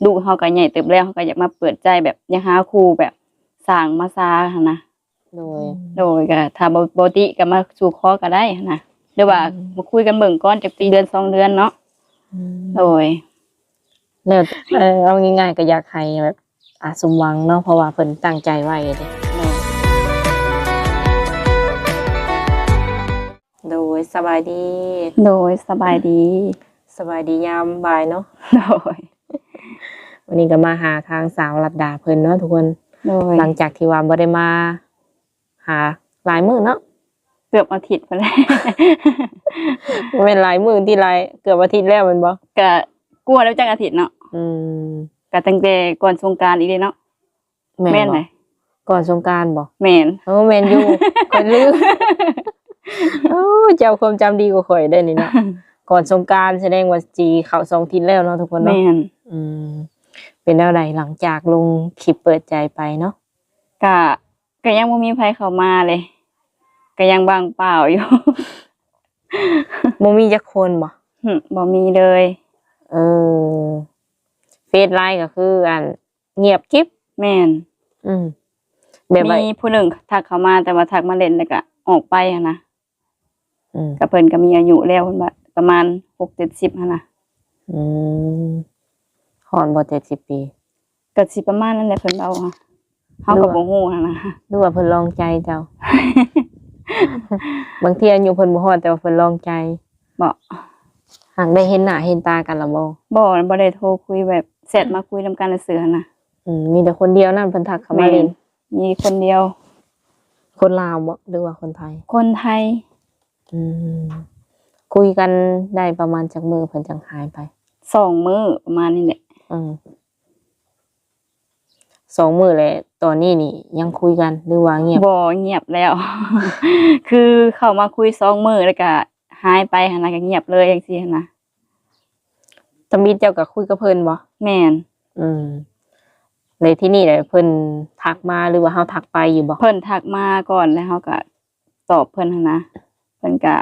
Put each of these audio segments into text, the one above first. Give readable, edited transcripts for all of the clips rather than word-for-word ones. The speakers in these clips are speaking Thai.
ลูกเฮาก็ใหญ่เติบแล้วเฮาก็อยากมาเปิดใจแบบอยากหาครูแบบสร้างมาซาหั่นนะโดยก็ถ้าบ่ติก็มาสู่ขอก็ได้หั่นนะหรือว่ามาคุยกันเบิ่งก่อนจักปีเดือน2เดือนเนาะโดยแล้วเอาง่ายๆก็อยากให้แบบสมหวังเนาะเพราะว่าเพิ่นตั้งใจไว้เด้โดยสบายดีโดยสบายดียามบ่ายเนาะโดยวันนี้ก็มาหาทางสาวรัตดาเพิ่นเนาะทุกคนโดยหลังจากที่ว่าบ่ได้มาหาหลายมื้อเนาะเกือบอาทิตย์ไปแล้วบ่แม่นหลายมื้อที่หลายเกือบอาทิตย์แล้วแม่นบ่ก็กลัวแล้วจักอาทิตย์เนาะก็ตั้งแต่ก่อนสงกรานต์อีกเด้เนาะแม่นไหมก่อนสงกรานต์บ่แม่นแม่นอยู่ข่อยลืมเจ้าความจำดีกว่าข่อยได้นี่เนาะก่อนสงกรานต์แสดงว่าจีเข้า2 อาทิตย์แล้วเนาะทุกคนเนาะแม่นเป็นแนวใดหลังจากลงคลิปเปิดใจไปเนาะก็ยังบ่มีไผเข้ามาเลยก็ยังว่างเปล่าอยู่บ่มีจักคนบ่บ่มีเลยเฟซไลน์ก็คือเงียบกิ๊บแม่นแบบมีผู้หนึ่งทักเข้ามาแต่ว่าทักมาเล่นแล้วก็ออกไปหั่นนะก็เพิ่นก็มีอายุแล้วเพิ่นว่าประมาณ6-70หั่นน่ะฮอดบ่70 ปีก็สิประมาณนั้นแหละเพิ่นเว้าเฮาก็บ่ฮู้หั่นน่ะดูว่าเพิ่นลองใจเจ้า บางทีอายุเพิ่นบ่ฮอดแต่ว่าเพิ่นลองใจบ่หากได้เห็นหน้าเห็นตากันแล้วบ่ได้โทรคุยแบบแชทมาคุยนำกันซื่อๆหั่นน่ะมีแต่คนเดียวนั่นเพิ่นทักเข้ามาเล่นมีคนเดียวคนลาวบ่หรือว่าคนไทยคนไทยคุยกันได้ประมาณจักมื้อเพิ่นจังหายไป2 มื้อประมาณนี้แหละ2 มื้อแหละตอนนี้นี่ยังคุยกันหรือว่าเงียบบ่เงียบแล้ว คือเข้ามาคุย2 มื้อแล้วก็หายไปหั่นน่ะก็เงียบเลยจังซี่หั่นน่ะตำบิดเจ้าก็คุยกับเพิ่นบ่แม่นในที่นี่แหละเพิ่นทักมาหรือว่าเฮาทักไปอยู่บ่เพิ่นทักมาก่อนแล้วเฮาก็ตอบเพิ่นหั่นนะเพิ่นก็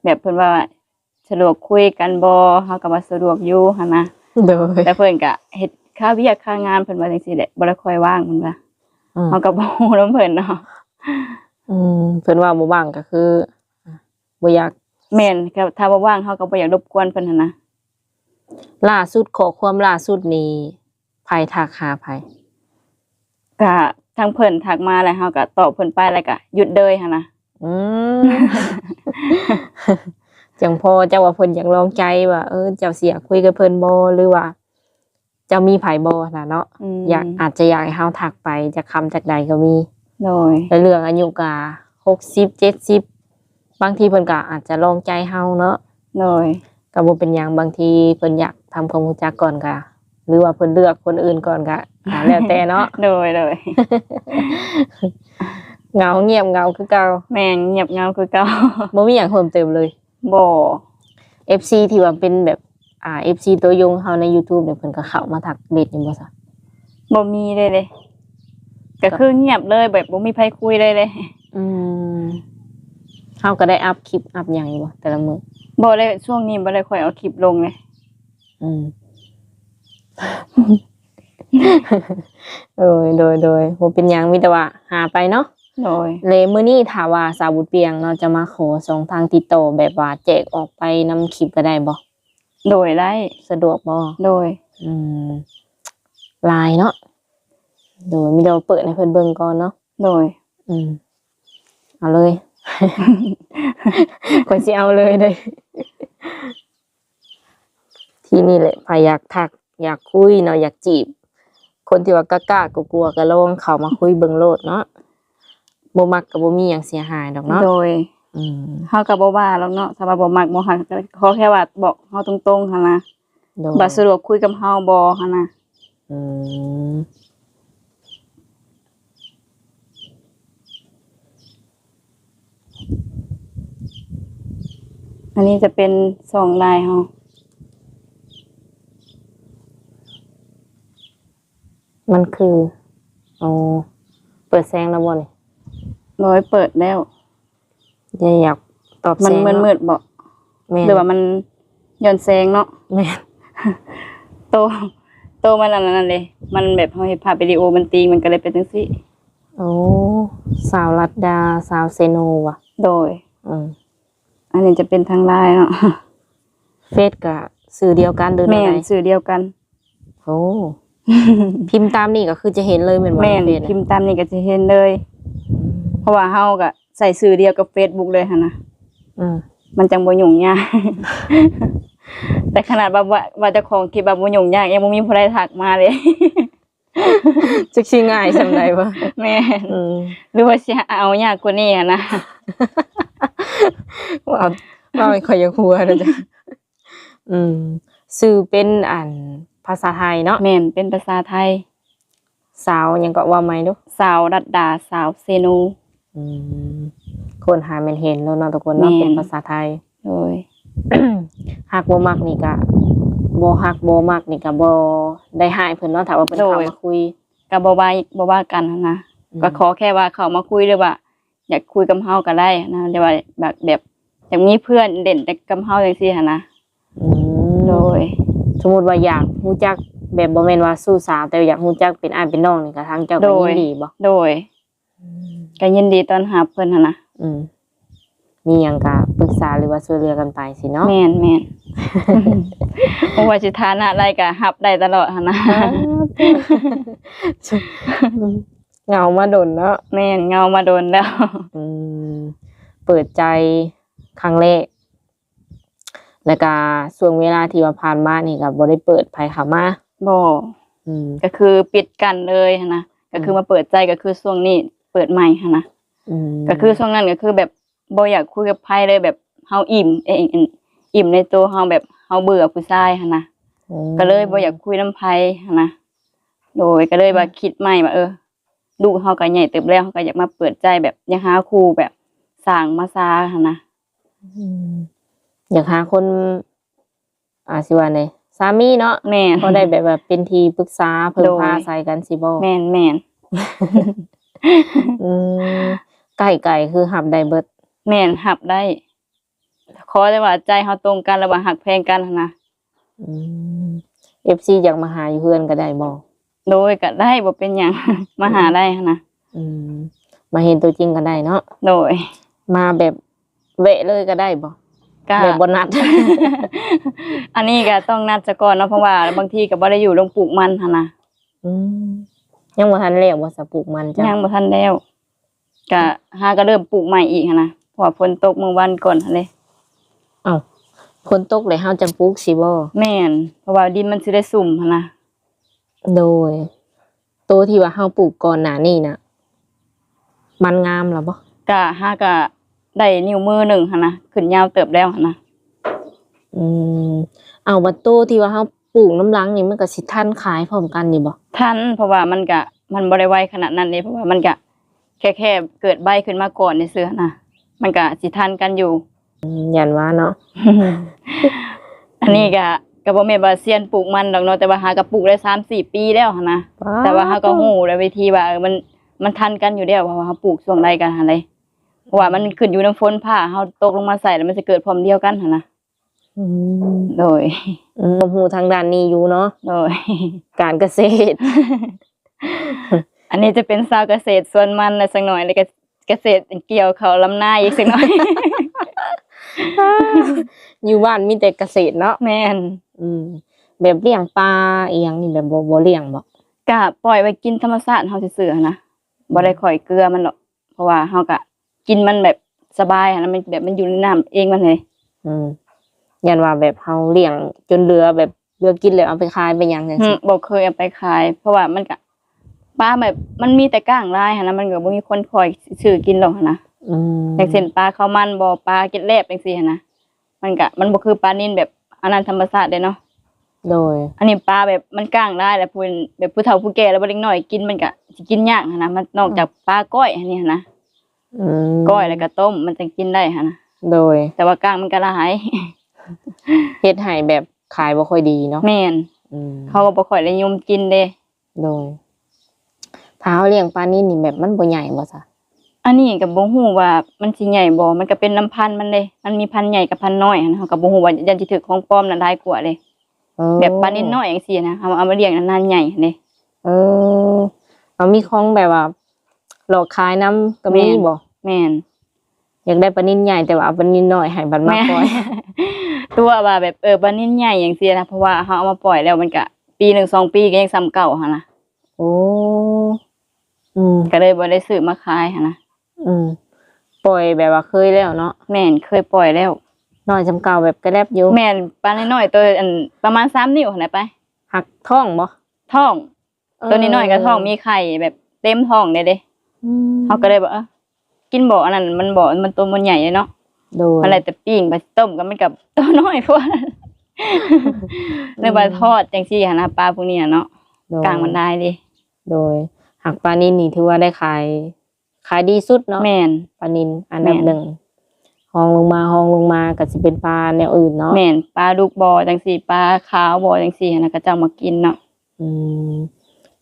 แบบเพิ่นว่าสะดวกคุยกันบ่เฮาก็ว่าสะดวกอยู่หั่นนะแต่เพิ่นก็เฮ็ดค่าเวียกค่างานเพิ่นว่าจังซี่แหละบ่ได้ค่อยว่างเพิ่นว่าเฮาก็บ่ฮู้นำเพิ่นเนาะเพิ่นว่าบ่ว่างก็คือบ่อยากแม่นก็ถ้าบ่ว่างเฮาก็บ่อยากรบกวนเพิ่นหั่นนะล่าสุดข้อความล่าสุดนี้ไผทักหาไผก็ทางเพิ่นทักมาแล้วเฮาก็ตอบเพิ่นไปแล้วก็หยุดเลยหั่นนะจังพอเจ้าว่าเพิ่นอยากลองใจว่าเจ้าสิอยากคุยกับเพิ่นบ่หรือว่าเจ้ามีไผบ่น่ะเนาะอาจจะอยากให้เฮาทักไปจากคำจากใดก็มีโดยแล้วเรื่องอายุก็60 70บางทีเพิ่นก็อาจจะลองใจเฮาเนาะโดยก็บ่เป็นหยังบางทีเพิ่นอยากทำความรู้จักก่อนก็หรือว่าเพิ่นเลือกคนอื่นก่อนก็แล้วแต่เนาะโดยเงาเงียบเงาคือเก่าแม่งเงียบเงาคือเก่าบ่มีหยังเพิ่มเติมเลยบ่ FC ที่ว่าเป็นแบบFC ตัวยงเฮาใน YouTube เนี่ยเพิ่นก็เข้ามาทักเด็ดอยู่บ่ซะบ่มีเลยก็คือเงียบเลยแบบบ่มีไผคุยเลยเฮาก็ได้อัพคลิปอัพหยังอยู่บ่แต่ละมื้อบ่ได้ช่วงนี้บ่ได้ค่อยเอาคลิปลงเลยโดยบ่เป็นหยังมีแต่ว่าหาไปเนาะโดยเลยมื้อนี้ถ้าว่าสาวบุญเปียงเนาะจะมาขอ2ทางติดต่อแบบว่าแจกออกไปนำคลิปก็ได้บ่โดยได้สะดวกบ่โดยไลน์เนาะโดยมีเราเปิดให้เพิ่นเบิ่งก่อนเนาะโดยเอาเลยข่อยสิเอาเลยเด้ที่นี่แหละพอยากทักอยากคุยเนาะอยากจีบคนที่ว่ากล้าๆกลัวๆก็ลองเข้ามาคุยเบิ่งโลดเนาะบ่มักก็บ่มีหยังเสียหายดอกเนาะโดยเฮาก็บ่ว่าหรอกเนาะถ้าว่าบ่มักบ่ฮักก็ขอแค่ว่าบอกเฮาตรงๆหั่นนะบ่สะดวกคุยกับเฮาบ่หั่นนะอันนี้จะเป็น2ลายเฮามันคือเปิดแสงแล้วบ่นี่เปิดแล้วอยากตอบแสงมันมืดบ่หรือว่ามันย้อนแสงเนาะแม่นโต โตมันอันนั้นเลยมันแบบเฮาเฮ็ดภาพวิดีโอมันตีมันก็เลยเป็นจังซี่ โอ้สาวรัดดาสาวเซโนว่ะ โดย อืม อันนี้จะเป็นทางไลน์เนาะ เฟซก็สื่อเดียวกันเดิน แม่น ได้ สื่อเดียวกัน โอ้ พิมพ์ตามนี่ก็คือจะเห็นเลยเหมือนว่า แม่น เฟซ พิมพ์ตามนี้ก็จะเห็นเลย เพราะว่าเฮาก็ใส่สื่อเดียวกับ Facebook เลยหั่นนะ อืม มันจังบ่ยุ่งยาก แต่ขนาดว่าเจ้าของคลิปว่าบ่ยุ่งยากยังบ่มีผู้ใดทักมาเลย จักสิง่ายสำใดวะ แม่น อืม หรือว่าสิเอายากกว่านี้อะนะ ว่าไม่ค่อยอยากหัวนะจ๊ะอืมสื่อเป็นอ่านภาษาไทยเนาะ แม่นเป็นภาษาไทย สาวหยังก็ว่าไหมลูก สาวรัดดาสาวเซโน อืมคนหาแม่นเห็นแล้วเนาะทุกคนเนาะ แม่น เป็นภาษาไทย โดย ฮักบ่มักนี่ก็บ่ฮักบ่มักนี่ก็บ่ได้หายเพิ่นเนาะถ้าว่าเพิ่นเข้ามาคุย ก็บ่ว่ากันหั้นนะ ก็ขอแค่ว่าเขามาคุยหรือว่า อยากคุยกับเฮาก็ได้นะแต่ว่าแบบอยากมีเพื่อนเด่นแต่กับเฮาจังซี่หั่นนะ อืม โดย สมมุติว่าอยากรู้จักแบบบ่แม่นว่าสู้สาวแต่อยากรู้จักเป็นอ้ายเป็นน้องนี่ก็ทางเจ้าก็ยินดีบ่ โดยก็ยินดีต้อนรับเพิ่นหั่นนะ อืมมีหยังก็ปรึกษาหรือว่าช่วยเหลือกันไปสิเนาะ แม่น บ่ว่าสิฐานะใดก็รับได้ตลอดหั่นนะ เหงามาดนเนาะ แม่นเงามาโดนแล้ว อืมเปิดใจครั้งแรกแล้วก็ช่วงเวลาที่ว่าผ่านมานี่ก็บ่ได้เปิดไผเข้ามา บ่ อืม ก็คือปิดกันเลยหั่นนะก็คือมาเปิดใจก็คือช่วงนี้เปิดใหม่หั่นนะ อืม ก็คือช่วงนั้นก็คือแบบบ่อยากคุยกับไผเลยแบบเฮาอิ่มอิ่มในตัวเฮาแบบเฮาเบื่อผู้ชายหั่นนะก็เลยบ่อยากคุยนำไผหั่นนะโดยก็เลยว่าคิดใหม่ว่าลูกเฮาก็ใหญ่เติบแล้วเฮาก็อยากมาเปิดใจแบบอยากหาคู่แบบสร้างมาซาหั่นนะ อืมอยากหาคนสิว่าไงสามีเนาะ แม่น ก็ได้แบบว่าเป็นที่ปรึกษาเพิ่ม โดย พาใส่กันสิบ่ แม่น อืมไก่คือหับได้เบิด แม่นรับได้ขอแต่ว่าใจเฮาตรงกันแล้วว่าฮักแพงกันหั่นนะ อืม FC อยากมาหาอยู่เพื่อนก็ได้บ่ โดยก็ได้บ่เป็นหยัง มาหาได้หั่นนะ อืมมาเห็นตัวจริงก็ได้เนาะ โดย มาแบบเวะเลยก็ได้บ่ ก็ แบบบ่นัด อันนี้ก็ต้องนัดซะก่อนเนาะเพราะว่าบางทีก็บ่ได้อยู่โรงปลูกมันหั่นนะ อืมยังบ่ทันแล้วบ่สะปลูกมันจ้ะ ยังบ่ทันแล้วก็หาก็เริ่มปลูกใหม่อีกหั่นนะเพราะว่าฝนตกเมื่อวันก่อนหั่นเลย อ้าวฝนตกเลยเฮาจังปลูกสิบ่ แม่นเพราะว่าดินมันสิได้สุ่มหั่นนะ โดยตัวที่ว่าเฮาปลูกก่อนหน้านี้น่ะมันงามแล้วบ่ ก็หาก็ได้นิ้วมือหนึ่งหั่นนะขึ้นยาวเติบแล้วหั่นนะ อืมเอาบัดโตที่ว่าเฮาปลูกน้ำหลังนี่มันก็สิทันขายพร้อมกันนี่บ่ ทันเพราะว่ามันบ่ได้ไวขนาดนั้นเลยเพราะว่ามันก็แค่เกิดใบขึ้นมาก่อนซื่อๆหั่นนะมันก็สิทันกันอยู่ ยันว่าเนาะ อันนี้ก็บ่แม่นว่าเซียนปลูกมันดอกเนาะแต่ว่าหาก็ปลูกได้3-4 ปีแล้วหั่นนะแต่ว่าเฮาก็ฮู้แล้ววิธีว่ามันทันกันอยู่แล้วเพราะว่าเฮาปลูกช่วงใดกันหั่นเลยเพราะว่ามันขึ้นอยู่น้ำฝนผ้าเฮาตกลงมาใส่แล้วมันจะเกิดพร้อมเดียวกันหั่นนะ อืม โดย ฮู้ทางด้านนี้อยู่เนาะ โดย การเกษตร อันนี้จะเป็นชาวเกษตรส่วนมันนะสักหน่อยแล้วก็เกษตรเกี่ยวเขาวลำนาอีกสักหน่อย อยู่บ้านมีแต่เกษตรเนาะ แม่น อืมแบบเลี้ยงปลาอีหยังนี่แบบบ่เลี้ยงบ่ ก็ปล่อยไว้กินธรรมชาติเฮาซื่อๆหั้นนะบ่ได้ค่อยเกลือมันหรอกเพราะว่าเฮาก็กินมันแบบสบายหั้นนะมันแบบมันอยู่ในน้ำเองมันเลย อืมยันว่าแบบเฮาเลี้ยงจนเหลือแบบเหลือกินแล้วเอาไปขายไปหยังจังซี่ บ่เคยเอาไปขาย เพราะว่ามันก็ปลาแบบมันมีแต่ก้างลายหั้นนะมันก็บ่มีคนคอยซื้อกินหรอกหั้นนะ อืม อย่างเช่นปลาข้าวมันบ่ปลาเกล็ดแลบจังซี่หั้นนะมันบ่คือปลานิ่นแบบอันนั้นธรรมชาติเด้เนาะ โดย อันนี้ปลาแบบมันก้างได้แล้วพูนแบบผู้เฒ่าผู้แก่แล้วบ่เล็กน้อยกินมันก็สิกินยากหั้นนะมันนอกจากปลาก้อยอันนี้หั้นนะ อืม ก้อยแล้วก็ต้มมันจะกินได้หั้นนะ โดย แต่ว่าก้างมันก็หลาย เฮ็ดให้แบบขายบ่ค่อยดีเนาะ แม่น อืม เขาก็บ่ค่อยนิยมกินเด้ โดยถ้าเฮาเลี้ยงปลานี่นี่แบบมันบ่ใหญ่บ่ซะ อันนี้ก็บ่ฮู้ว่ามันสิใหญ่บ่มันก็เป็นน้ำพันธุ์มันเด้มันมีพันธุ์ใหญ่กับพันธุ์น้อยหั้นเขาก็บ่ฮู้ว่ายันสิถึกของปลอมนั่นหลายกว่าเด้ อ แบบปลานิลน้อยจังซี่นะเอามาเลี้ยงนานๆใหญ่เด้ เอามีของแบบว่าหลอกขายน้ำก็มีบ่ แม่น อยากได้ปลานิลใหญ่แต่ว่าเอาปลานิลน้อยให้บัดมาปล่อย ตัวว่าแบบปลานิลใหญ่จังซี่นะเพราะว่าเฮาเอามาปล่อยแล้วมันก็ปี1 2ปีก็ยังซ้ำเก่าหั่นน่ะ โอ้ก็เลยบ่ได้ซื้อมาขายหั่นนะ ปล่อยแบบว่าเคยแล้วเนาะ แม่นเคยปล่อยแล้ว น้อยจำเก่าแบบกระแลบอยู่ แม่นปลาน้อยๆตัวอันประมาณ3 นิ้วหั่นน่ะไป หักท้องบ่ ท้องตัวน้อยๆก็ท้องมีไข่แบบเต็มท้องเด้เฮาก็เลยบอกกินบ่อันนั้นมันบ่มันตัวมันใหญ่เลยเนาะ โดย อะไรแต่ปิ้งไปต้มก็มันกับตัวน้อยพวกนั้นนึกว่าทอดจังซี่หั่นนะปลาพวกนี้เนาะกลางมันได้ดิ โดยหักปลานิลนี่ถือว่าได้ขายดีสุดเนาะ แม่น ปลานิลอันดับหนึ่งห้องลงมาก็สิเป็นปลาแนวอื่นเนาะ แม่นปลาลูกบ่อจังซี่ปลาขาวบ่อจังซี่หั่นนะก็เจ้ามากินเนาะ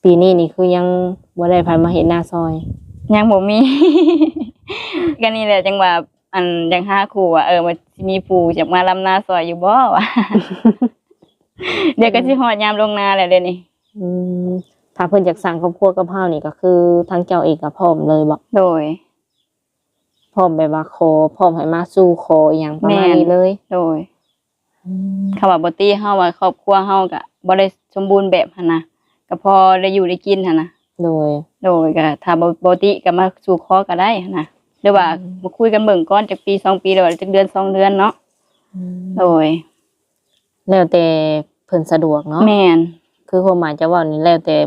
ปีนี้นี่คือยังบ่ได้ไผมาเห็นหน้าซอย ยังบ่มี ก็นี่แหละจังว่าอันยังหาครูว่ามันสิมีผู้จะมาลำนาซอยอยู่บ่วะ เดี๋ยวก็สิฮอดยามลงนาแล้วเดี๋ยวนี้ ถ้าเพิ่นอยากสั่งครอบครัวกับเฮานี่ก็คือทางเจ้าเองก็พร้อมเลยบ่ โดย พร้อมแบบว่าขอพร้อมให้มาสู่ขออีหยังประมาณนี้เลย โดยคำว่าบ่ตีเฮาว่าครอบครัวเฮาก็บ่ได้สมบูรณ์แบบหั่นนะก็พอได้อยู่ได้กินหั่นนะ โดย ก็ถ้าบ่ติก็มาสู่ขอก็ได้หั่นนะหรือว่ามาคุยกันเบิ่งก่อนจักปี2ปีหรือว่าจักเดือน2เดือนเนาะโดย แล้วแต่เพิ่นสะดวกเนาะ แม่น คือความหมายจะว่านี่แล้วแต่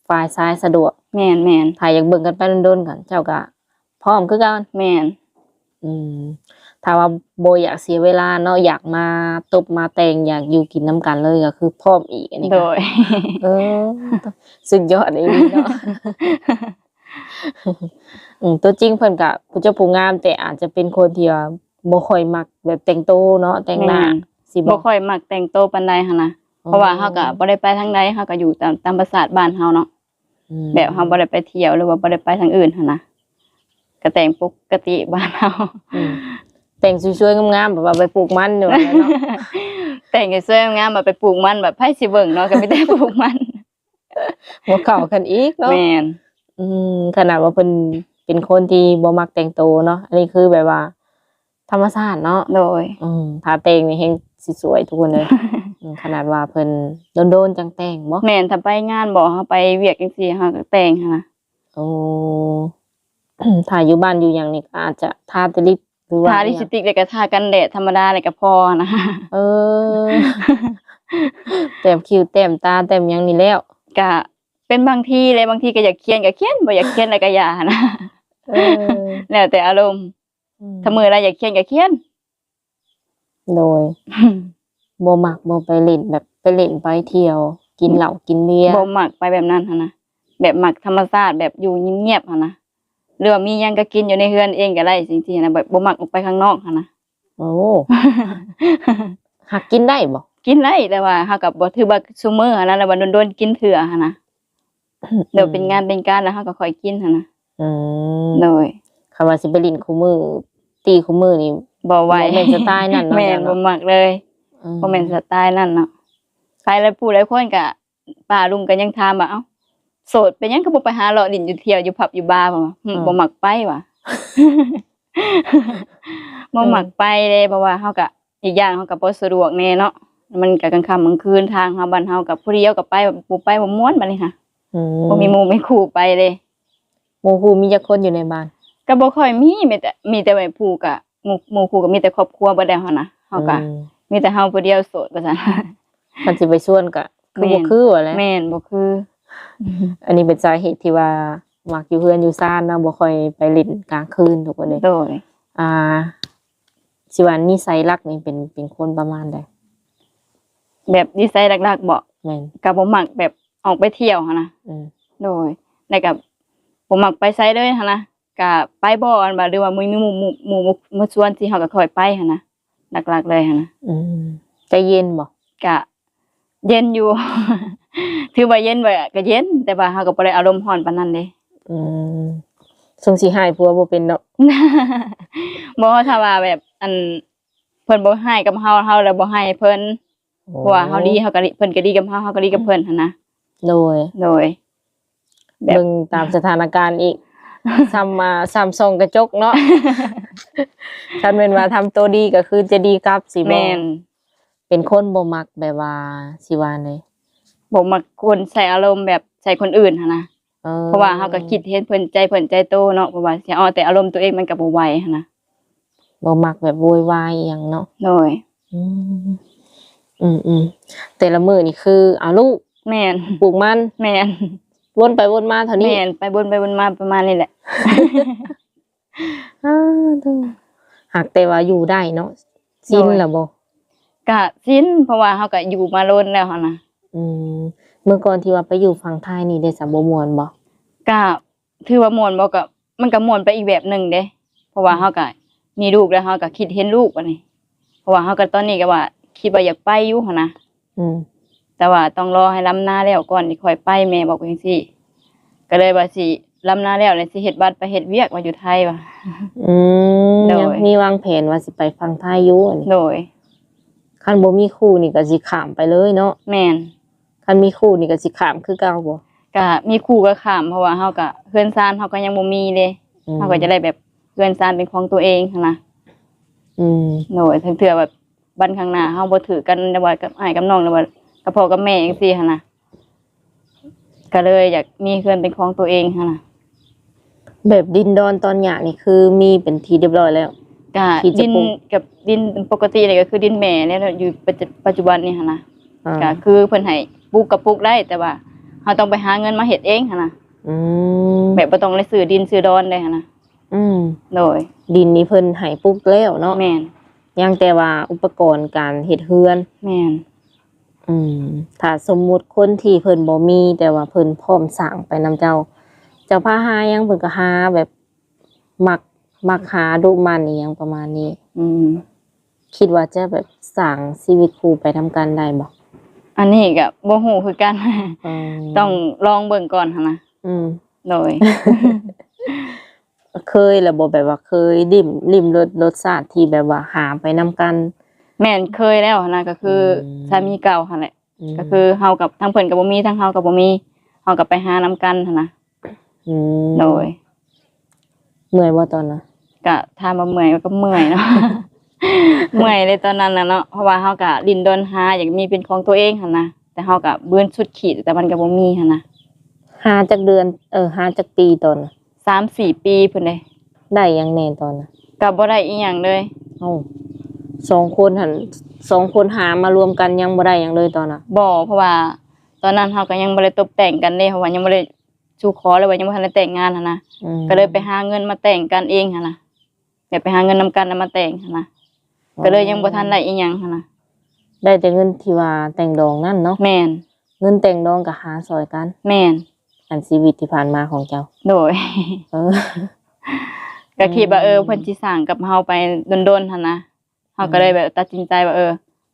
ฝ่ายซ้ายสะดวก แม่น ถ้าอยากเบิ่งกันไปโดนๆกันเจ้าก็พร้อมคือกัน แม่น ถ้าว่าบ่อยากเสียเวลาเนาะอยากมาตบมาแต่งอยากอยู่กินน้ำกันเลยก็คือพร้อมอีกอันนี้ โด ก็ ย สุดยอดเลยเนาะ ตัวจริงเพิ่นก็ผู้เจ้าผู้งามแต่อาจจะเป็นคนที่ว่าบ่ค่อยมักแบบแต่งตัวเนาะแต่งหน้าสิ บ่ค่อยมักแต่งตัวปานใดหั่นนะเพราะว่าเฮาก็บ่ได้ไปทางใดเฮาก็อยู่ตามประสาทบ้านเฮาเนาะแบบเฮาบ่ได้ไปเที่ยวหรือว่าบ่ได้ไปทางอื่นหั่นนะก็แต่งปกติบ้านเฮา แต่งสวยๆงามๆแบบว่าไปปลูกมันอยู่แล้วเนาะ แต่งสวยๆงามๆไปปลูกมันแบบไผสิเบิ่งเนาะก็มีแต่ปลูกมัน หัวเข่ากันอีกเนาะ แม่น ขนาดว่าเพิ่นเป็นคนที่บ่มักแต่งตัวเนาะอันนี้คือแบบว่า ธรรมชาติเนาะ โดย ถ้าแต่งนี่แฮงสิสวยทุกคนเลย ขนาดว่าเพิ่นโดนๆจังแต่งบ่ แม่นถ้าไปงานบ่เฮาไปเวียกจังซี่เฮาก็แต่งหั่นนะ โอ้ ถ้าอยู่บ้านอยู่หยังนี่ก็อาจจะทาแต่ลิปหรือว่า ทาลิปสติกแล้วก็ทากันแดดธรรมดาแล้วก็พอนะ เออ แต้มคิ้วแต้มตาแต้มหยังนี่แล้ว ก็เป็นบางทีเลยบางทีก็อยากเขียนก็เขียนบ่อยากเขียนแล้วก็อย่านะ เออ แล้วแต่อารมณ์ถ้ามื้อใดอยากเขียนก็เขียน โดยบ่มักบ่ไปเล่นแบบไปเล่นไปเที่ยว กินเหล้ากินเบียร์ บ่มักไปแบบนั้นหั่นนะแบบมักธรรมชาติแบบอยู่เงียบๆหั่นนะหรือว่ามีหยังก็กินอยู่ในเฮือนเองก็ได้จริงๆนะแบบบ่มักออกไปข้างนอกหั่นนะ โอ้ หักกินได้บ่ กินได้แต่ว่าเฮาก็บ่ถือว่าซุมื้อหั่นนะแล้วว่าโดนๆกินเถื่อหั่นนะเดี๋ยวเป็นงานเป็นการแล้วเฮาก็ค่อยกินหั่นนะโดย คำว่าสิไปลิ้นคู่มือตีคู่มือนี่ บ่ไหว บ่แม่นสไตล์นั้นเนาะ แม่นบ่มักเลยบ่แม่นสไตล์นั้นเนาะไปแล้วผู้หลายคนก็ป้าลุงก็ยังถามว่าเอ้าโสดเป็นหยังก็บ่ไปหาเลาะลิ้นอยู่เที่ยวอยู่ผับอยู่บาร์บ่บ่มักไปว่ะ บ่มักไปเลยเพราะว่าเฮาก็อีกอย่างเฮาก็บ่สะดวกแน่เนาะมันก็กลางค่ำกลางคืนทางเฮาบ้านเฮาก็ผู้เดียวก็ไปบ่ไปบ่ม่วนบัดนี้ค่ะบ่มีหมู่มีคู่ไปเลย หมู่คู่มีจักคนอยู่ในบ้าน ก็บ่ค่อยมีแต่ไว้ผู้ก็หมู่คู่ก็มีแต่ครอบครัวบ่ได้เฮานะเฮาก็มีแต่เฮาผู้เดียวโสดว่าซั่น มันสิไปชวนก็คือบ่คือว่าแหละ แม่นบ่คือ อันนี้เป็นสาเหตุที่ว่ามักอยู่เฮือนอยู่ซ่านเนาะบ่ค่อยไปเล่นกลางคืนทุกคนเลย โดย สิว่านิสัยรักนี่เป็นคนประมาณใด แบบนิสัยหลักๆบ่ แม่น ก็บ่มักแบบออกไปเที่ยวหั่นนะ โดยแล้วก็บ่มักไปไสเลยหั่นนะก็ไปบ่อันว่าหรือว่ามีหมู่มาชวนสิเฮาก็ค่อยไปหั่นนะหลักๆเลยหั่นนะ ใจเย็นบ่ ก็เย็นอยู่ ถือว่าเย็นบ่ก็เย็นแต่ว่าเฮาก็บ่ได้อารมณ์ร้อนปานนั้นเด้ สงสิหายผัวบ่เป็นเนาะ บ่ถ้าว่าแบบอันเพิ่นบ่ให้กับเฮาแล้วบ่ให้เพิ่น เพราะว่าเฮาดีเฮาก็ดีเพิ่นก็ดีกับเฮาเฮาก็ดีกับเพิ่นหั่นนะ โดย โดย แบบ เบิ่งตามสถานการณ์อีก ซ้ำส่องกระจกเนาะ คันเป็นว่าทำตัวดีก็คือจะดีกลับสิบ่ แม่น เป็นคนบ่มักแบบว่าสิว่าได บ่มักคนใส่อารมณ์แบบใส่คนอื่นหั่นนะ เพราะว่าเฮาก็คิดเห็นเพิ่นใจโตเนาะเพราะว่าสิเอาแต่อารมณ์ตัวเองมันก็บ่ไหวหั่นนะ บ่มักแบบโวยวายอหยังเนาะ โดย อืมแต่ละมื้อนี่คือเอาลูก แม่น ปลูกมัน แม่น วนไปวนมาเท่านี้ แม่นไปบนไปบนมาประมาณนี้แหละ เด้อหากแต่ว่าอยู่ได้เนาะสิ้นล่ะบ่ ก็สิ้นเพราะว่าเฮาก็อยู่มาโลนแล้วหั่นนะ อืมเมื่อก่อนที่ว่าไปอยู่ฝั่งไทยนี่ได้สับบ่ม่วนบ่ ก็ถือว่าม่วนบ่ก็มันก็ม่วนไปอีกแบบหนึงเด้เพราะว่าเฮาก็มีลูกแล้วเฮาก็คิดเห็นลูกบัดนี้เพราะว่าเฮาก็ตอนนี้ก็ว่าคิดว่าอยากไปอยู่หั่นนะ อืม แต่ว่าต้องรอให้ลำนาแล้วก่อนที่ค่อยไปแม่บอกว่าจังซี่ก็เลยว่าสิลำนาแล้วเลยสิเฮ็ดบัตรไปเฮ็ดเวียกว่าอยู่ไทยว่ะ โดย ยังมีวางแผนว่าสิไปฝั่งไทยอยู่อันนี้ โดย คันบ่มีคู่นี่ก็สิข้ามไปเลยเนาะ แม่น คันมีคู่นี่ก็สิข้ามคือเก่าบ่ ก็มีครูก็ข้ามเพราะว่าเฮาก็เฮือนซ่านเฮาก็ยังบ่มีเด้เฮาก็จะได้แบบเฮือนซ่านเป็นของตัวเองหั่นนะ อืม โดยเทื่อแบบบันข้างหน้าเฮาบ่ถือกันแต่ว่ากับอ้ายกับน้องหรือว่ากับพ่อกับแม่จังซี่หั่นนะก็เลยอยากมีเฮือนเป็นของตัวเองหั่นนะ แบบดินดอนตอนหยานี่คือมีเป็นทีเรียบร้อยแล้ว ก็ ที่จะ ดิน ปลูก กับดินปกตินี่ก็คือดินแม่เนี่ยอยู่ปัจจุบันนี่หั่นนะ อ่า ก็คือเพิ่นให้ปลูกก็ปลูกได้แต่ว่าเฮาต้องไปหาเงินมาเฮ็ดเองหั่นนะ อืม แบบบ่ต้องได้ซื้อดินซื้อดอนได้หั่นนะ อืม โดย ดินนี่เพิ่นให้ปลูกแล้วเนาะ แม่น ยังแต่ว่าอุปกรณ์การเฮ็ดเฮือน แม่น ถ้าสมมุติคนที่เพิ่นบ่มีแต่ว่าเพิ่นพร้อมสร้างไปนำเจ้า เจ้าพาหายังเพิ่นก็หาแบบมักหาดูมันอีหยังประมาณนี้ อืม คิดว่าจะแบบสร้างชีวิตคู่ไปทำกันได้บ่ อันนี้ก็บ่ฮู้คือกัน อืม ต้องลองเบิ่งก่อนหั่นนะ อืม โดย เคยแล้วบ่แบบว่าเคยลิ้มรสชาติที่แบบว่าหาไปนำกัน แม่นเคยแล้วหั่นนะก็คือสามีเก่าหั่นแหละ ก็คือเฮากับทั้งเพิ่นก็บ่มีทั้งเฮาก็บ่มีเฮาก็ไปหานํกันหั่นนะ ม โดย เมื่อยบ่ตอนน่ะ ก็ถ้ามาเมื่อยก็เมื่อยเนาะ เมื่อยเลยตอนนั้นน่ะเนาะเพราะว่าเฮาก็ดิ้นรนหาอยากมีเป็นของตัวเองหั่นนะแต่เฮาก็เบิ่นสุดขีดแต่มันก็บ่มีหั่นนะ หาจักเดือนหาจักปีตอนน่ะ 3-4 ปีพุ่นเด้ ได้หยังแน่ตอนน่ะ ก็บ่ได้อีหยังเลย เอ้า2 คนหามารวมกันยังบ่ได้หยังเลยตอนน่ะ บ่เพราะว่า ตอนนั้นเฮาก็ยังบ่ได้ตกแต่งกันเด้เพราะว่ายังบ่ได้สู่ขอเลยว่ายังบ่ทันได้แต่งงานหั่นนะ ก็เลยไปหาเงินมาแต่งกันเองหั่นนะแบบไปหาเงินนำกันแล้วมาแต่งหั่นนะก็เลยยังบ่ทันได้อีหยังหั่นนะ ได้แต่เงินที่ว่าแต่งดองนั่นเนาะ แม่น เงินแต่งดองก็หาซอยกัน แม่น อันชีวิตที่ผ่านมาของเจ้า โดย เออ ก็คิดว่าเพิ่นสิสร้างกับเฮาไปดนๆหั่นนะเฮาก็เลยแบบตัดสินใจว่า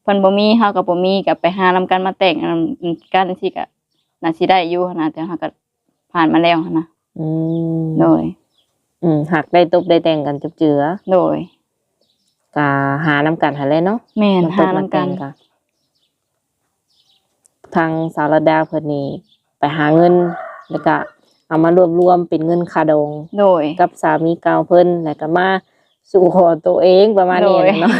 เพิ่นบ่มีเฮาก็บ่มีก็ไปหานำกันมาแต่งกันจังซี่ก็น่าสิได้อยู่หั่นนะแต่เฮาก็ผ่านมาแล้วหั่นนะ อืม โดย หากได้ตบได้แต่งกันจุบเจือ โดย ก็หานำกันหั่นแหละเนาะ แม่น มาต หา บ นำ มา กั แต่ น งกันทางสาวรดาเพิ่นนี่ไปหาเงินแล้วก็เอามารวมเป็นเงินค่าดอง โดย กับสามีเก่าเพิ่นแล้วก็มาสู่ขอตัวเองประมาณนี้ โดย เนาะ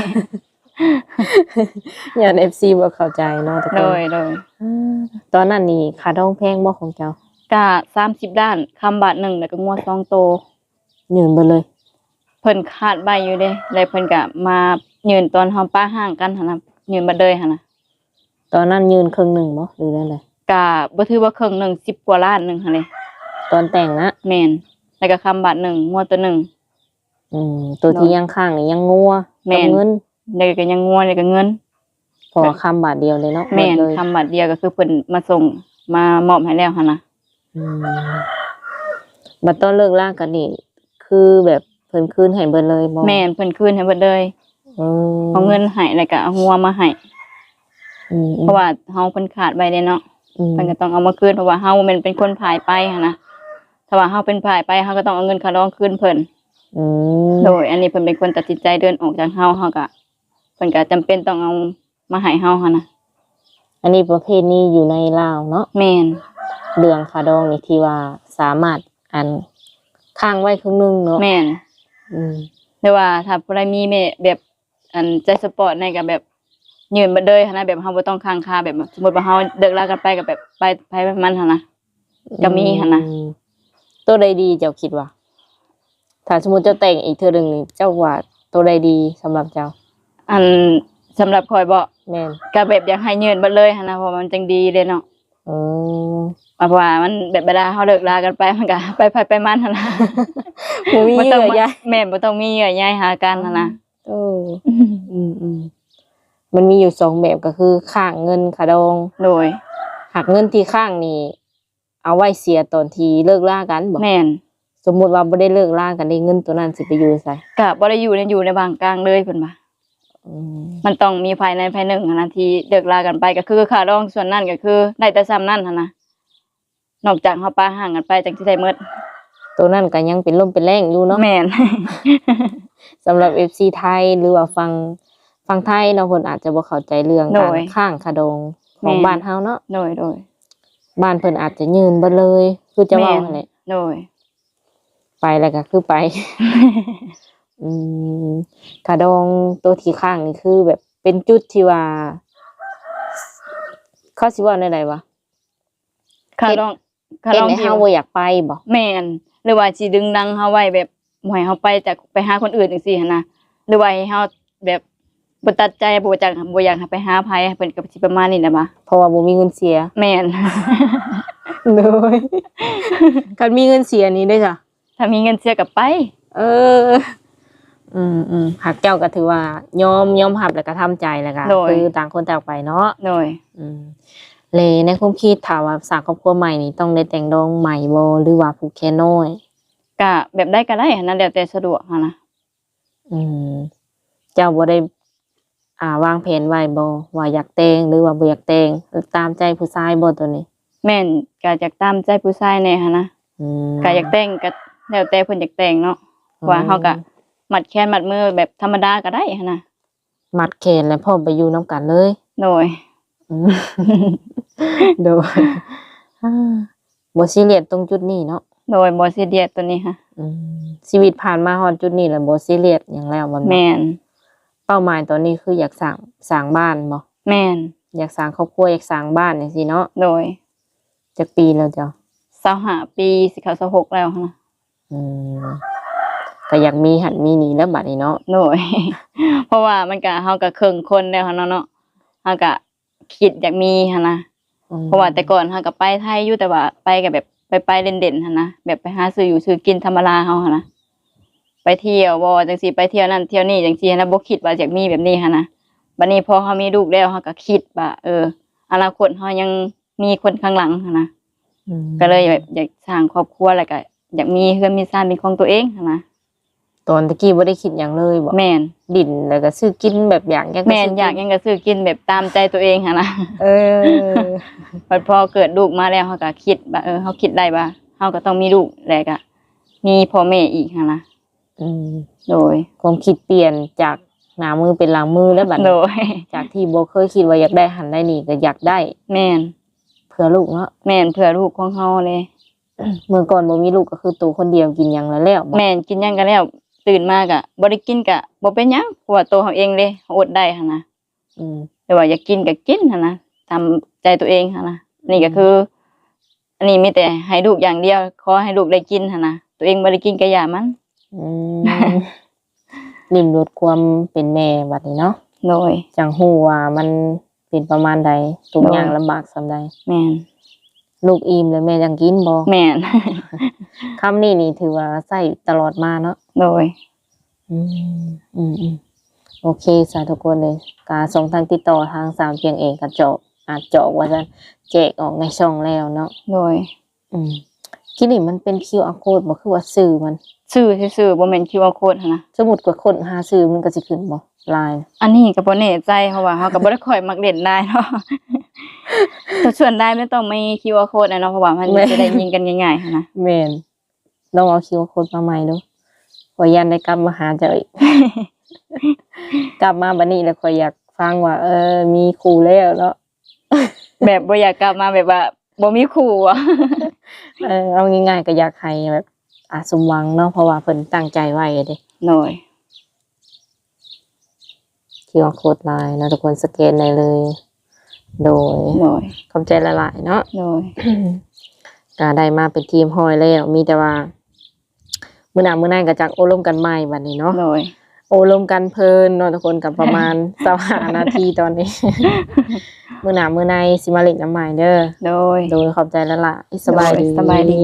อย่าง FC บ่เข้าใจเนาะทุกค โด น ยโดย ตอนนั้นนี่ค่าดองแพงบ่ของเจ้า ก็30ด้านคำบาทหนึงแล้วก็งัว2โต ยืนเบิดเลย เพิ่นคาดใบอยู่เด้แล้วเพิ่นก็มายืนตอนเฮาป้าห่างกันหั่นน่ะยืนบัดเลยหั่นน่ะ ตอนนั้นยืนครึ่งหนึ่งบ่หรือนั่นแหละ ก็บ่ถือว่าครึ่งหนึง10กว่าล้านหนึงหั่นเด้ ตอนแต่งนะ แม่นแล้วก็คำบาทหนึงงัวตัวหนึง ตัวที่ยังข้างนี่ยังงัว แม่ กับ น เงิน แล้วก็ยังงัวแล้วก็เงิน พอคำบาทเดียวเลยเนาะ แม่น หดเลย คำบาทเดียวก็คือเพิ่นมาส่งมามอบให้แล้วหั่นน่ะ อืมบัดตอนเลิกลากันนี่ คือแบบเพิ่นคืนให้เบิดเลยบ่ แม่นเพิ่นคืนให้เบิดเลย อืม เอาเงินให้แล้วก็เอางัวมาให้ อืม เพราะว่าเฮาเพิ่นขาดไว้เด้เนาะ อืม เพิ่นก็ต้องเอามาคืนเพราะว่าเฮาแม่นเป็นคนผายไปหั่นนะถ้าว่าเฮาเป็นผายไปเฮาก็ต้องเอาเงินค่าดองคืนเพิ่น อืม โดยอันนี้เพิ่นเป็นคนตัดสินใจเดินออกจากเฮาก็เพิ่นก็จำเป็นต้องเอามาให้เฮาหั่นนะ อันนี้ประเภทนี้อยู่ในลาวเนาะ แม่น เรื่องคาดองนี่ที่ว่าสามารถอันค้างไว้ครึ่งหนึงเนาะ แม่น อืม แต่ว่าถ้าผู้ใดมีแม่แบบอันใจสปอร์ตในก็แบบยืนบ่เลยหันนะแบบเฮาบ่ต้องค้างคาแบบสมมุติว่าเฮาเลิกลากันไปก็แบบไปมันหั่นนะ ก็มีหั่นนะ อืมตัวใดดีเจ้าคิดว่าถ้าสมมุติเจ้าแต่งอีกเทื่อหนึงนี่เจ้าว่าตัวใดดีสำหรับเจ้า อันสำหรับข่อยบ่ แม่น ก็แบบอยากให้ยืนบ่เลยหั่นนะเพราะมันจังดีเด้เนาะ อืม เพราะว่ามันแบบเวลาเฮาเลิกลากันไปมันก็ไปมันหั่นนะ บ่มี บ่ เยื่ ต้อง อใย แม่นบ่ต้องมีเยื่อใยหากันหั่นนะ เอออืมมันมีอยู่2แบบก็คือค้างเงินคาดอง โดย หักเงินที่ค้างนี่เอาไว้เสียตอนที่เลิกลากันบ่ แม่น สมมุติว่าบ่ได้เลิกลากันได้เงินตัวนั้นสิไปอยู่ไส ก็บ่ได้อยู่ในบางกลางเลยเพิ่นว่า อืม มันต้องมีภายในภายหนึ่งหั้นนะที่เลิกลากันไปก็คือค่าดองส่วนนั้นก็คือได้แต่ซ้ำนั่นหั่นนะนอกจากเฮาปาห่างกันไปจังสิได้หมด ตัวนั้นก็ยังเป็นลมเป็นแรงอยู่เนาะ แม่น สำหรับ FC ไทยหรือว่าฟังไทยเนาะเพิ่นอาจจะบ่เข้าใจเรื่องการค้างคาดองของบ้านเฮาเนาะ โดย บ้านเพิ่นอาจจะยืนเบิดเลย คือจะเว้าหั่นแหละ โดย ไปแล้วก็คือไป อืมคาดองตัวที่ค้างนี่คือแบบเป็นจุดที่ว่าเขาสิว่าแนวใดวะ ค่าดองค่า เฮ็ ด ด อง ให้ ที่ เฮาบ่อยากไปบ่ แม่นหรือว่าสิดึงดังเฮาไว้แบบบ่ให้เฮาไปจากไปหาคนอื่นจังซี่หั่นนะหรือว่าให้เฮาแบบบ่ตัดใจบ่จักบ่อยากให้ไปหาไผเพิ่นก็สิประมาณนี้น่ะบ่ะ เพราะว่าบ่มีเงินเสีย แม่น เลยคันมีเงินเสียนี่ได้จ้ะ ถ้ามีเงินเสียก็ไป เออ หักเจ้าก็ถือว่ายอมรับแล้วก็ทำใจแล้วก็ โดย คือต่างคนต่างไปเนาะ โดย อืมเลยในความคิดถามว่าสร้างครอบครัวใหม่นี่ต้องได้แต่งดองใหม่บ่หรือว่าผูกแขนน้อย ก็แบบได้ก็ได้หั่นนะแล้วแต่สะดวกหั่นนะ อืมเจ้าบ่ได้วางแผนไว้บ่ว่าอยากแต่งหรือว่าบ่อยากแต่งตามใจผู้ชายบ่ตัวนี้ แม่นก็อยากตามใจผู้ชายแน่หั่นนะ อืม ก็อยากแต่งก็แล้วแต่เพิ่นอยากแต่งเนาะว่าเฮาก็มัดแขนมัดมือแบบธรรมดาก็ได้หั่นนะ มัดแขนแล้วพร้อมไปอยู่นํกันเลย โดย อืม โดยบ่ซีเรียสตรงจุดนี้เนาะ โดยบ่ซีเรียสตัวนี้ค่ะ อืมชีวิตผ่านมาฮอดจุดนี้แล้วบ่ซีเรียสหยังแล้วบ่ แม่น เป้าหมายตอนนี้คืออยากสร้างบ้านบ่ แม่น อยากสร้างครอบครัวอยากสร้างบ้านจังซี่เนาะ โดย จักปีแล้วจ้ะ 25ปีสิเข้า26แล้วหั่นนะ อืมก็อยากมีหันมีนี่แล้วบัดนี้เนาะ โดย เพราะว่ามันก็เฮาก็ครึ่งคนแล้วหั่นเนาะเฮาก็คิดอยากมีหั่นนะเพราะว่าแต่ก่อนเฮาก็ไปไทยอยู่แต่ว่าไปก็แบบไปเล่นๆหั่นนะแบบไปหาซื้ออยู่ซื้อกินธรรมดาเฮาหั่นนะไปเที่ยวบ่จังซี่ไปเที่ยวนั่นเที่ยวนี่จังซี่หั้นนะบ่คิดว่าอยากมีแบบนี้หั่นนะบัดนี้พอเฮามีลูกแล้วเฮาก็คิดว่าอนาคตเฮายังมีคนข้างหลังหั่นนะ อืม ก็เลยแบบอยากสร้างครอบครัวแล้วก็อยากมีเฮือนมีซ่านเป็นของตัวเองหั่นนะ ตอนตะกี้บ่ได้คิดหยังเลยบ่ แม่น ดินแล้วก็ซื้อกินแบบอย่างก็ แม่นอยากหยังก็ซื้อกินแบบตามใจตัวเองหั่นนะ เออ บัดพอเกิดลูกมาแล้วเฮาก็คิดว่าเฮาคิดได้ว่าเฮาก็ต้องมีลูกแล้วก็มีพ่อแม่อีกหั่นนะ อืม โดย ความคิดเปลี่ยนจากหน้ามือเป็นหลังมือแล้วบัด โด นี้ ย จากที่บ่เคยคิดว่าอยากได้หันได้นี่ก็อยากได้ แม่น เพื่อลูกเนาะ แม่นเพื่อลูกของเฮาเลย เมื่อก่อนบ่มีลูกก็คือตัวคนเดียวกินหยังแล้วบ่ แม่นกินหยังก็แล้วตื่นมาก็บ่ได้กินก็บ่เป็นหยังเพราะว่าตัวเฮาเองเลยอดได้หั่นนะ อืม แต่ว่าอยากกินก็กินหั่นนะทำใจตัวเองหั่นนะนี่ก็คือ อันนี้มีแต่ให้ลูกอย่างเดียวขอให้ลูกได้กินหั่นนะตัวเองบ่ได้กินก็อย่ามัน อืม ลิ้มรสความเป็นแม่บัดนี้เนาะ โดย จังฮู้ว่ามันเป็นประมาณใดทุกอย่างลำบากส่ำใด แม่น ลูกอิ่มแล้วแม่จังกินบ่ แม่น คำนี้นี่ถือว่าใช้ตลอดมาเนาะ โดย อืมโอเคสาธุคนเลยการส่งทางติดต่อทางสามเพียงเองกระจอกอาจเจาะว่าจะแจกออกในช่องแล้วเนาะ โดย อืมคิดนี่มันเป็น QR code บ่คือว่าสื่อมัน ชื่อซื่อๆบ่แม่น QR code หั่นนะ สมมุติว่าคนหาสื่อมันก็สิขึ้นบ่ไลน์ อันนี้ก็บ่แน่ใจเพราะว่าเฮาก็บ่ได้ค่อยมักเล่นได้เนาะ แต่ส่วนได้มันต้องมี QR code นะเนาะเพราะว่ามันจะได้ยิงกันง่ายๆหั่นนะ แม่นลองเอา QR code มาใหม่ดูขอยยันได้กลับมาหาเจ้าอีก กลับมาบัดนี้แล้วขอยอยากฟังว่ามีครูแล้วเนาะ แบบบ่อยากกลับมาแบบว่าบ่มีครูอะ เอาง่ายๆก็อยากให้แบบสมหวังเนาะเพราะว่าเพิ่นตั้งใจไว้เด้ หน่อย QR code ไลน์เนาะทุกคนสแกนได้เลย โดย หน่อย ขอบใจละลายเนาะ หน่อย ก็ได้มาเป็นทีมฮอยแล้วมีแต่ว่ามื้อหน้ามื้อหน้าก็จักโอ้ร่วมกันใหม่บัดนี้เนาะ หน่อย โอ้ร่วมกันเพลินเนาะทุกคนกับประมาณ 25นาทีตอนนี้ มื้อหน้ามื้อในสิมาเล่นน้ำใหม่เด้อ โดย โดยขอบใจละลายสบายดี สบายดี